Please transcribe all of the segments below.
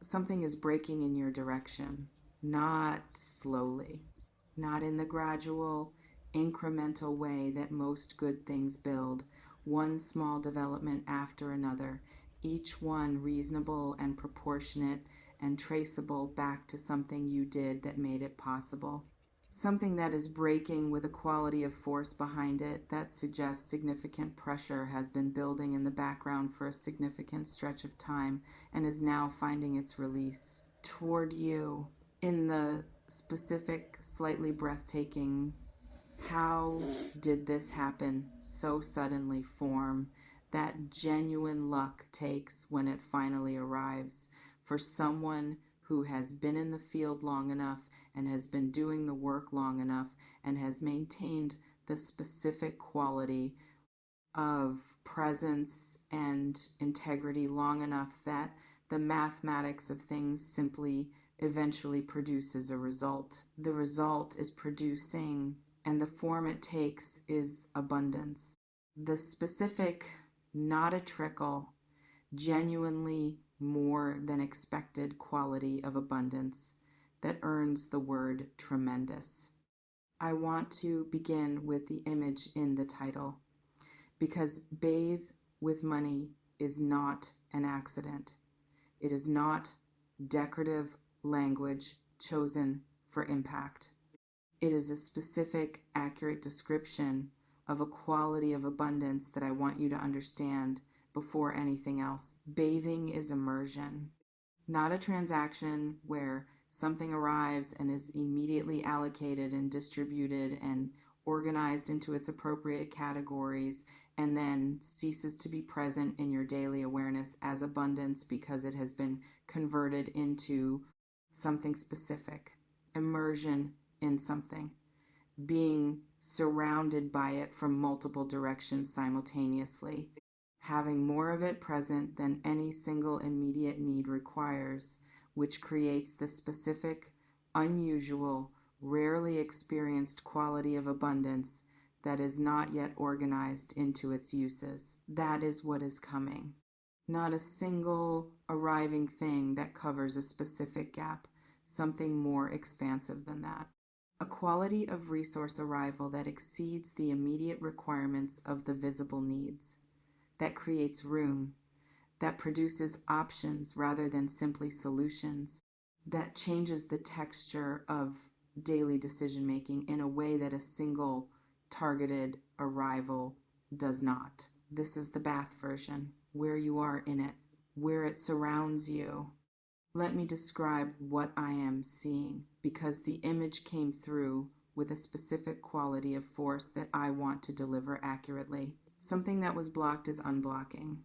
something is breaking in your direction, not slowly, not in the gradual, incremental way that most good things build, one small development after another, each one reasonable and proportionate and traceable back to something you did that made it possible. Something that is breaking with a quality of force behind it that suggests significant pressure has been building in the background for a significant stretch of time and is now finding its release toward you in the specific, slightly breathtaking, how did this happen so suddenly form that genuine luck takes when it finally arrives for someone who has been in the field long enough and has been doing the work long enough and has maintained the specific quality of presence and integrity long enough that the mathematics of things simply eventually produces a result. The result is producing, and the form it takes is abundance. The specific, not a trickle, genuinely more than expected quality of abundance that earns the word tremendous. I want to begin with the image in the title because bathe with money is not an accident. It is not decorative language chosen for impact. It is a specific, accurate description of a quality of abundance that I want you to understand before anything else. Bathing is immersion, not a transaction where something arrives and is immediately allocated and distributed and organized into its appropriate categories and then ceases to be present in your daily awareness as abundance because it has been converted into something specific. Immersion in something, being surrounded by it from multiple directions simultaneously, having more of it present than any single immediate need requires, which creates the specific, unusual, rarely experienced quality of abundance that is not yet organized into its uses. That is what is coming. Not a single arriving thing that covers a specific gap, something more expansive than that. A quality of resource arrival that exceeds the immediate requirements of the visible needs, that creates room, that produces options rather than simply solutions, that changes the texture of daily decision making in a way that a single targeted arrival does not. This is the bath version, where you are in it, where it surrounds you. Let me describe what I am seeing, because the image came through with a specific quality of force that I want to deliver accurately. Something that was blocked is unblocking.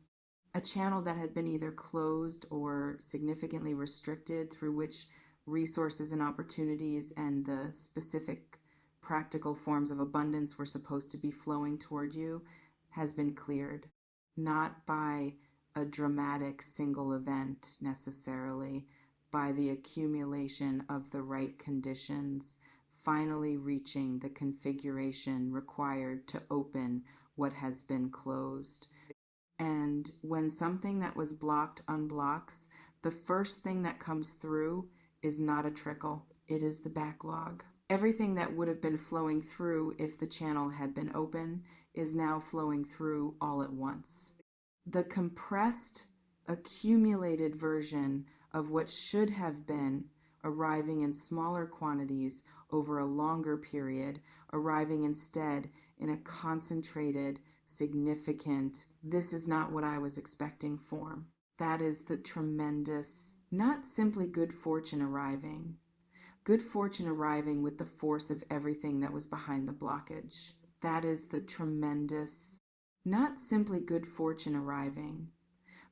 A channel that had been either closed or significantly restricted through which resources and opportunities and the specific practical forms of abundance were supposed to be flowing toward you has been cleared. Not by a dramatic single event necessarily, by the accumulation of the right conditions, finally reaching the configuration required to open what has been closed. And when something that was blocked unblocks, the first thing that comes through is not a trickle, it is the backlog. Everything that would have been flowing through if the channel had been open is now flowing through all at once. The compressed, accumulated version of what should have been arriving in smaller quantities over a longer period, arriving instead in a concentrated, significant, this is not what I was expecting form. That is the tremendous, not simply good fortune arriving with the force of everything that was behind the blockage. That is the tremendous, not simply good fortune arriving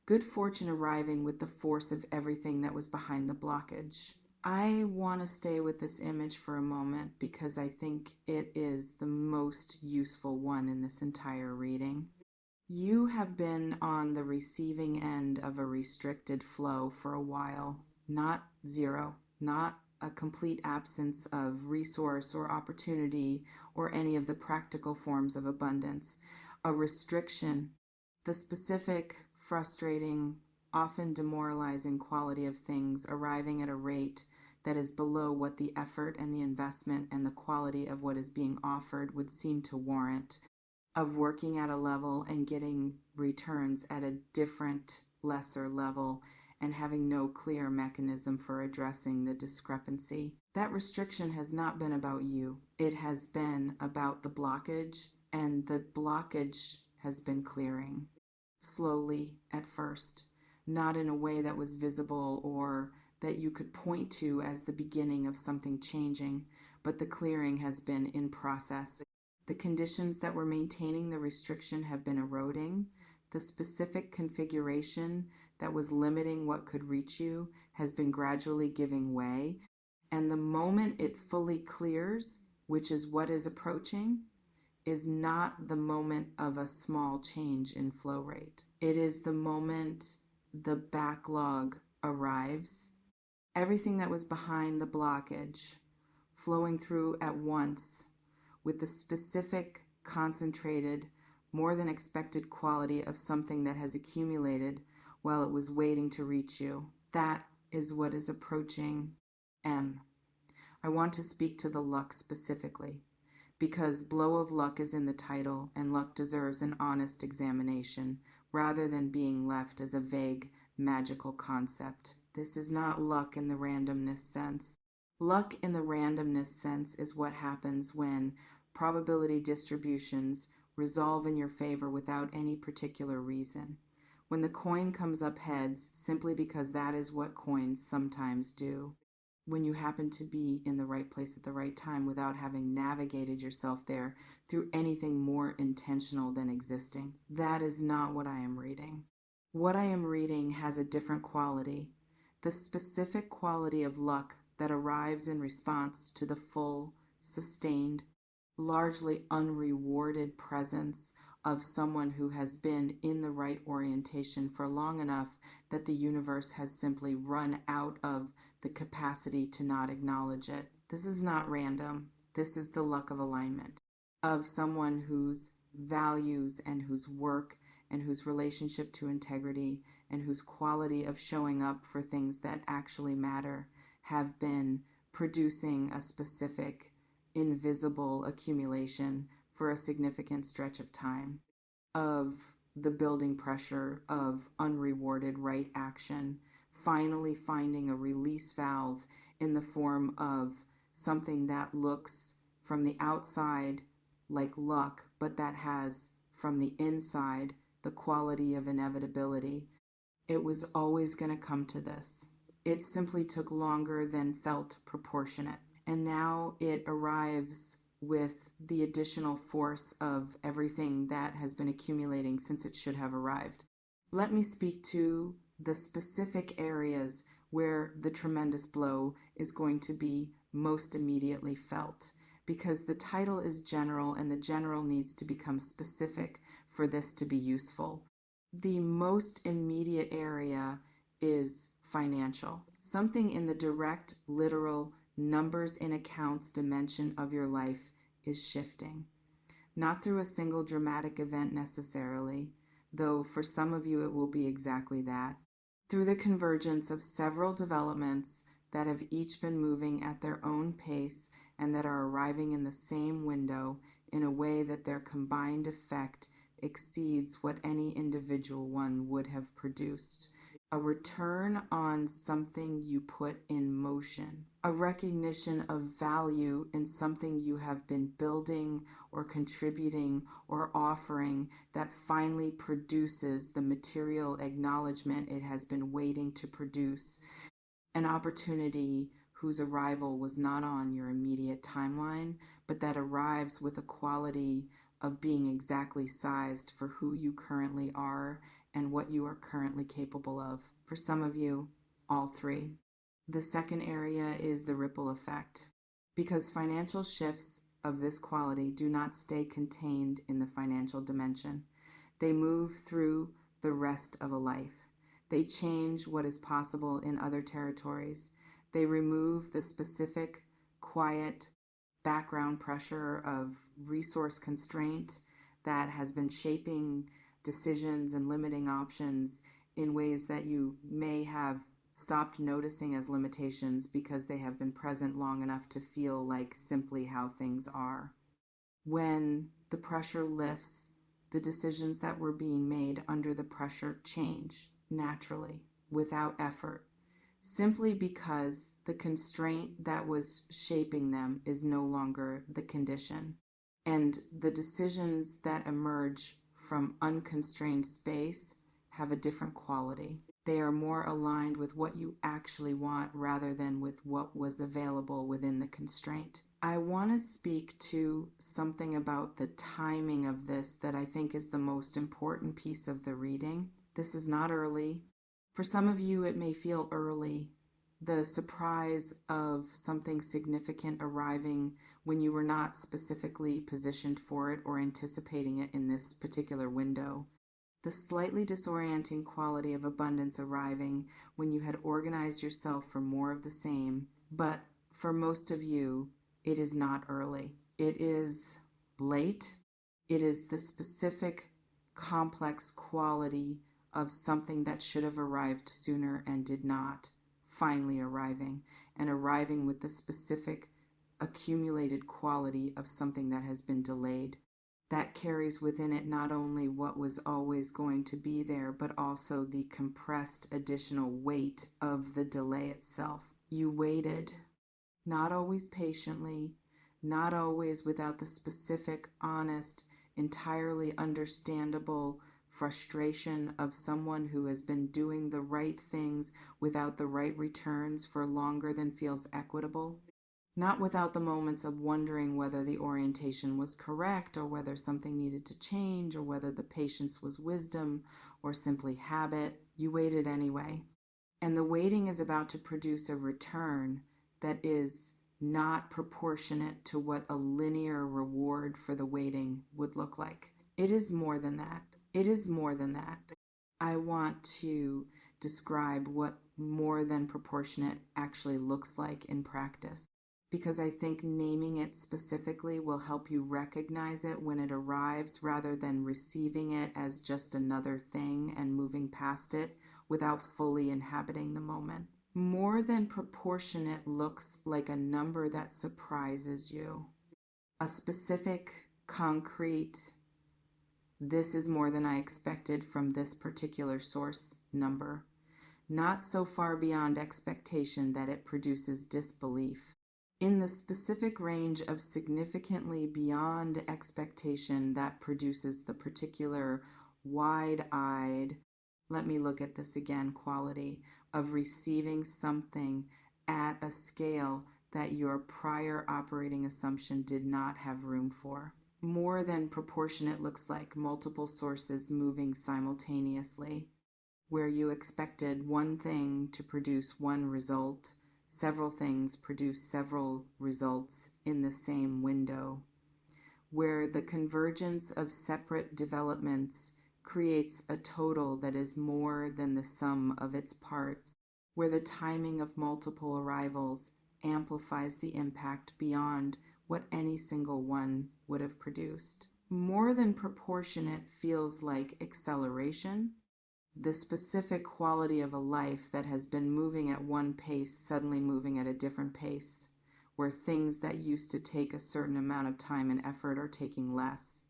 with the force of everything that was behind the blockage. I want to stay with this image for a moment because I think it is the most useful one in this entire reading. You have been on the receiving end of a restricted flow for a while, not zero, not a complete absence of resource or opportunity or any of the practical forms of abundance. A restriction, the specific, frustrating, often demoralizing quality of things arriving at a rate that is below what the effort and the investment and the quality of what is being offered would seem to warrant, of working at a level and getting returns at a different, lesser level, and having no clear mechanism for addressing the discrepancy. That restriction has not been about you. It has been about the blockage, and the blockage has been clearing. Slowly at first, not in a way that was visible or that you could point to as the beginning of something changing, but the clearing has been in process. The conditions that were maintaining the restriction have been eroding. The specific configuration that was limiting what could reach you has been gradually giving way. And the moment it fully clears, which is what is approaching, is not the moment of a small change in flow rate. It is the moment the backlog arrives. Everything that was behind the blockage flowing through at once with the specific, concentrated, more than expected quality of something that has accumulated while it was waiting to reach you. That is what is approaching M. I want to speak to the luck specifically, because blow of luck is in the title, and luck deserves an honest examination, rather than being left as a vague, magical concept. This is not luck in the randomness sense. Luck in the randomness sense is what happens when probability distributions resolve in your favor without any particular reason. When the coin comes up heads simply because that is what coins sometimes do. When you happen to be in the right place at the right time without having navigated yourself there through anything more intentional than existing. That is not what I am reading. What I am reading has a different quality. The specific quality of luck that arrives in response to the full, sustained, largely unrewarded presence of someone who has been in the right orientation for long enough that the universe has simply run out of the capacity to not acknowledge it. This is not random. This is the luck of alignment of someone whose values and whose work and whose relationship to integrity and whose quality of showing up for things that actually matter have been producing a specific invisible accumulation for a significant stretch of time of the building pressure of unrewarded right action, finally finding a release valve in the form of something that looks from the outside like luck, but that has from the inside the quality of inevitability. It was always going to come to this. It simply took longer than felt proportionate. And now it arrives with the additional force of everything that has been accumulating since it should have arrived. Let me speak to the specific areas where the tremendous blow is going to be most immediately felt, because the title is general and the general needs to become specific for this to be useful. The most immediate area is financial. Something in the direct, literal, numbers in accounts dimension of your life is shifting. Not through a single dramatic event necessarily, though for some of you it will be exactly that. Through the convergence of several developments that have each been moving at their own pace and that are arriving in the same window in a way that their combined effect exceeds what any individual one would have produced. A return on something you put in motion, a recognition of value in something you have been building or contributing or offering that finally produces the material acknowledgement it has been waiting to produce, an opportunity whose arrival was not on your immediate timeline, but that arrives with a quality of being exactly sized for who you currently are and what you are currently capable of. For some of you, all three. The second area is the ripple effect, because financial shifts of this quality do not stay contained in the financial dimension. They move through the rest of a life. They change what is possible in other territories. They remove the specific, quiet, background pressure of resource constraint that has been shaping decisions and limiting options in ways that you may have stopped noticing as limitations because they have been present long enough to feel like simply how things are. When the pressure lifts, the decisions that were being made under the pressure change naturally, without effort, simply because the constraint that was shaping them is no longer the condition. And the decisions that emerge from unconstrained space have a different quality. They are more aligned with what you actually want rather than with what was available within the constraint. I want to speak to something about the timing of this that I think is the most important piece of the reading. This is not early. For some of you, it may feel early. The surprise of something significant arriving when you were not specifically positioned for it or anticipating it in this particular window. The slightly disorienting quality of abundance arriving when you had organized yourself for more of the same. But for most of you, it is not early. It is late. It is the specific, complex quality of something that should have arrived sooner and did not, finally arriving, and arriving with the specific, accumulated quality of something that has been delayed. That carries within it not only what was always going to be there, but also the compressed additional weight of the delay itself. You waited, not always patiently, not always without the specific, honest, entirely understandable frustration of someone who has been doing the right things without the right returns for longer than feels equitable. Not without the moments of wondering whether the orientation was correct or whether something needed to change or whether the patience was wisdom or simply habit. You waited anyway. And the waiting is about to produce a return that is not proportionate to what a linear reward for the waiting would look like. It is more than that. It is more than that. I want to describe what more than proportionate actually looks like in practice, because I think naming it specifically will help you recognize it when it arrives rather than receiving it as just another thing and moving past it without fully inhabiting the moment. More than proportionate looks like a number that surprises you. A specific, concrete, this is more than I expected from this particular source number. Not so far beyond expectation that it produces disbelief. In the specific range of significantly beyond expectation that produces the particular wide-eyed, let me look at this again, quality of receiving something at a scale that your prior operating assumption did not have room for. More than proportionate looks like multiple sources moving simultaneously, where you expected one thing to produce one result, several things produce several results in the same window, where the convergence of separate developments creates a total that is more than the sum of its parts, where the timing of multiple arrivals amplifies the impact beyond what any single one would have produced. More than proportionate feels like acceleration, the specific quality of a life that has been moving at one pace suddenly moving at a different pace, where things that used to take a certain amount of time and effort are taking less,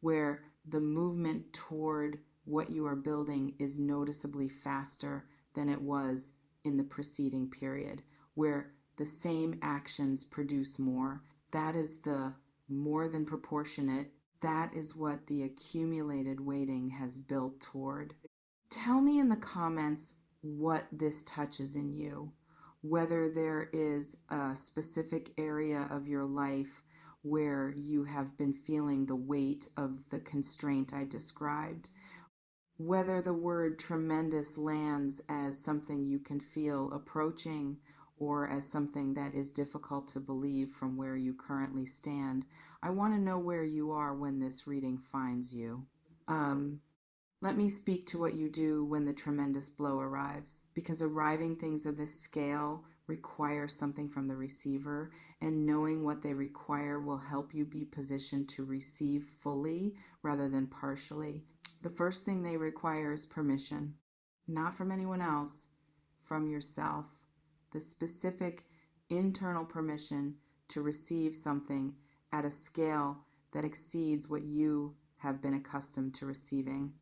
where the movement toward what you are building is noticeably faster than it was in the preceding period, where the same actions produce more. That is the more than proportionate. That is what the accumulated waiting has built toward. Tell me in the comments what this touches in you, whether there is a specific area of your life where you have been feeling the weight of the constraint I described, whether the word tremendous lands as something you can feel approaching or as something that is difficult to believe from where you currently stand. I want to know where you are when this reading finds you. Let me speak to what you do when the tremendous blow arrives, because arriving things of this scale require something from the receiver, and knowing what they require will help you be positioned to receive fully rather than partially. The first thing they require is permission. not from anyone else, from yourself. The specific internal permission to receive something at a scale that exceeds what you have been accustomed to receiving.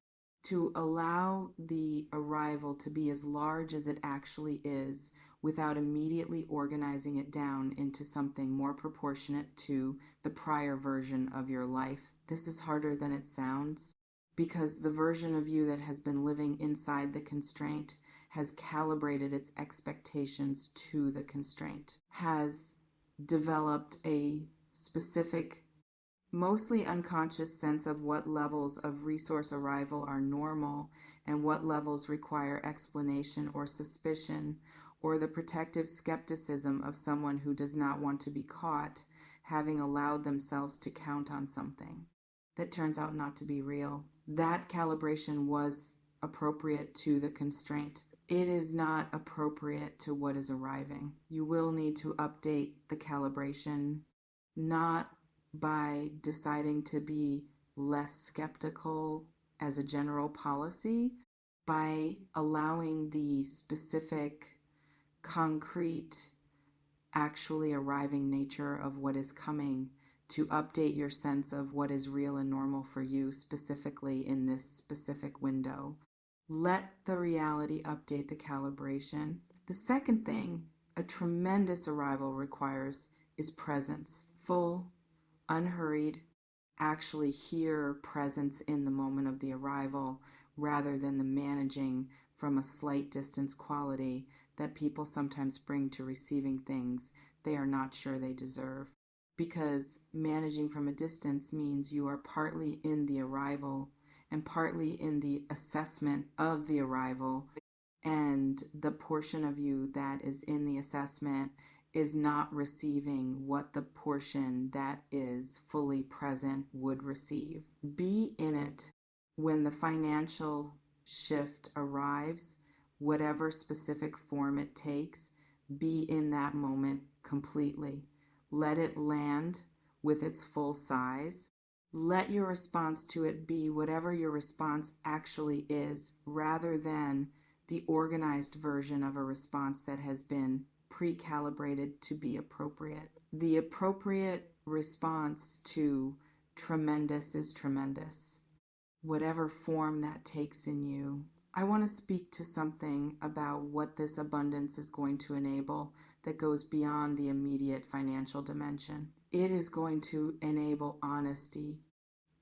To allow the arrival to be as large as it actually is without immediately organizing it down into something more proportionate to the prior version of your life. This is harder than it sounds because the version of you that has been living inside the constraint has calibrated its expectations to the constraint, has developed a specific, mostly unconscious sense of what levels of resource arrival are normal and what levels require explanation or suspicion, or the protective skepticism of someone who does not want to be caught, having allowed themselves to count on something that turns out not to be real. That calibration was appropriate to the constraint. It is not appropriate to what is arriving. You will need to update the calibration, not by deciding to be less skeptical as a general policy, by allowing the specific, concrete, actually arriving nature of what is coming to update your sense of what is real and normal for you specifically in this specific window. Let the reality update the calibration. The second thing a tremendous arrival requires is presence. Full, unhurried, actually here presence in the moment of the arrival rather than the managing from a slight distance quality that people sometimes bring to receiving things they are not sure they deserve. Because managing from a distance means you are partly in the arrival and partly in the assessment of the arrival, and the portion of you that is in the assessment is not receiving what the portion that is fully present would receive. Be in it when the financial shift arrives, whatever specific form it takes. Be in that moment completely. Let it land with its full size. Let your response to it be whatever your response actually is, rather than the organized version of a response that has been pre-calibrated to be appropriate. The appropriate response to tremendous is tremendous, whatever form that takes in you. I want to speak to something about what this abundance is going to enable that goes beyond the immediate financial dimension. It is going to enable honesty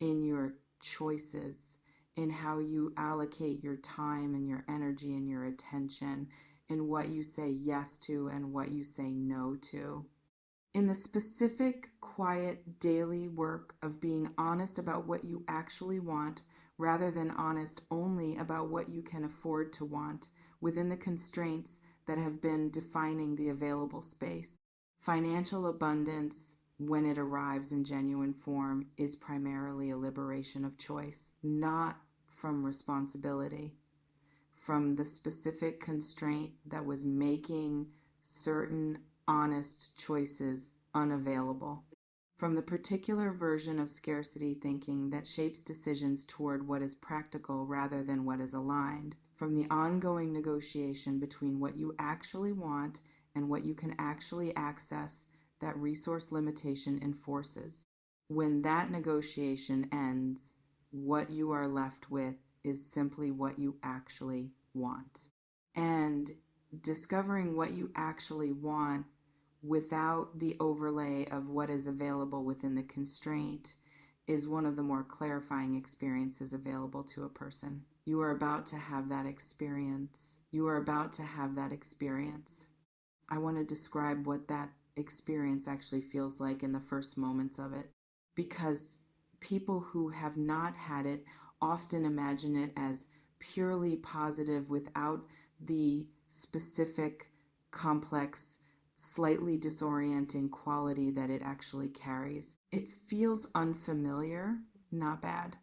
in your choices, in how you allocate your time and your energy and your attention, in what you say yes to and what you say no to. In the specific, quiet, daily work of being honest about what you actually want, rather than honest only about what you can afford to want within the constraints that have been defining the available space. Financial abundance, when it arrives in genuine form, is primarily a liberation of choice, not from responsibility, from the specific constraint that was making certain honest choices unavailable, from the particular version of scarcity thinking that shapes decisions toward what is practical rather than what is aligned, from the ongoing negotiation between what you actually want and what you can actually access that resource limitation enforces. When that negotiation ends, what you are left with is simply what you actually want. And discovering what you actually want without the overlay of what is available within the constraint is one of the more clarifying experiences available to a person. You are about to have that experience. You are about to have that experience. I want to describe what that experience actually feels like in the first moments of it, because people who have not had it often imagine it as purely positive without the specific, complex, slightly disorienting quality that it actually carries. It feels unfamiliar, not bad.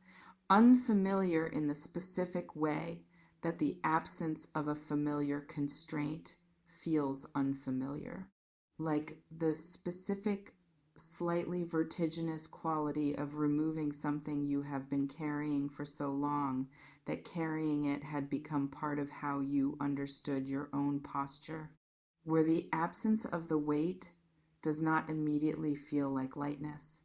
Unfamiliar in the specific way that the absence of a familiar constraint feels unfamiliar. Like the specific, slightly vertiginous quality of removing something you have been carrying for so long that carrying it had become part of how you understood your own posture, where the absence of the weight does not immediately feel like lightness,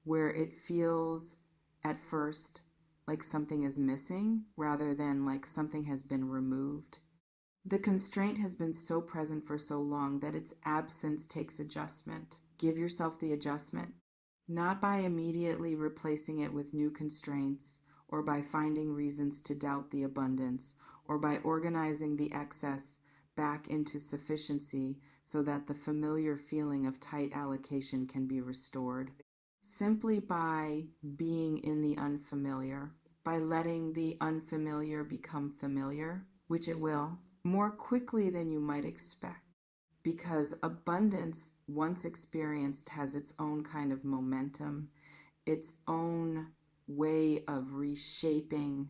where it feels at first like something is missing rather than like something has been removed. The constraint has been so present for so long that its absence takes adjustment. Give yourself the adjustment, not by immediately replacing it with new constraints, or by finding reasons to doubt the abundance, or by organizing the excess back into sufficiency so that the familiar feeling of tight allocation can be restored. Simply by being in the unfamiliar, by letting the unfamiliar become familiar, which it will, more quickly than you might expect, because abundance, once experienced, has its own kind of momentum, its own way of reshaping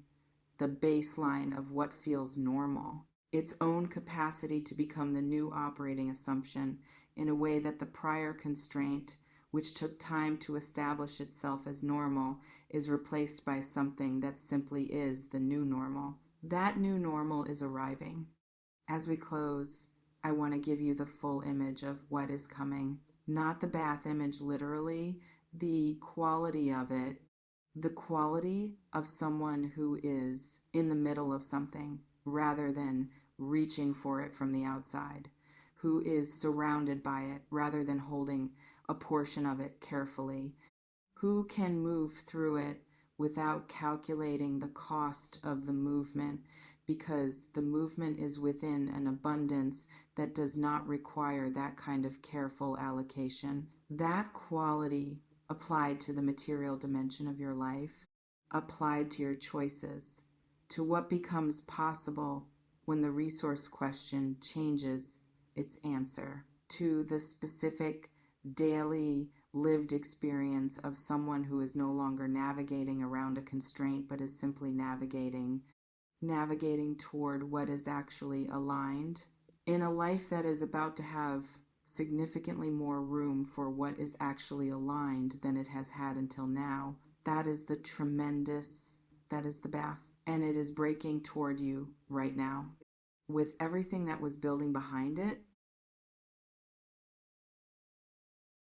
the baseline of what feels normal, its own capacity to become the new operating assumption in a way that the prior constraint, which took time to establish itself as normal, is replaced by something that simply is the new normal. That new normal is arriving. As we close, I want to give you the full image of what is coming. Not the bath image literally, the quality of it, the quality of someone who is in the middle of something rather than reaching for it from the outside, who is surrounded by it rather than holding a portion of it carefully, who can move through it without calculating the cost of the movement, because the movement is within an abundance that does not require that kind of careful allocation. That quality applied to the material dimension of your life, applied to your choices, to what becomes possible when the resource question changes its answer, to the specific daily lived experience of someone who is no longer navigating around a constraint but is simply navigating toward what is actually aligned in a life that is about to have significantly more room for what is actually aligned than it has had until now. That is the tremendous, that is the bath. And it is breaking toward you right now. With everything that was building behind it,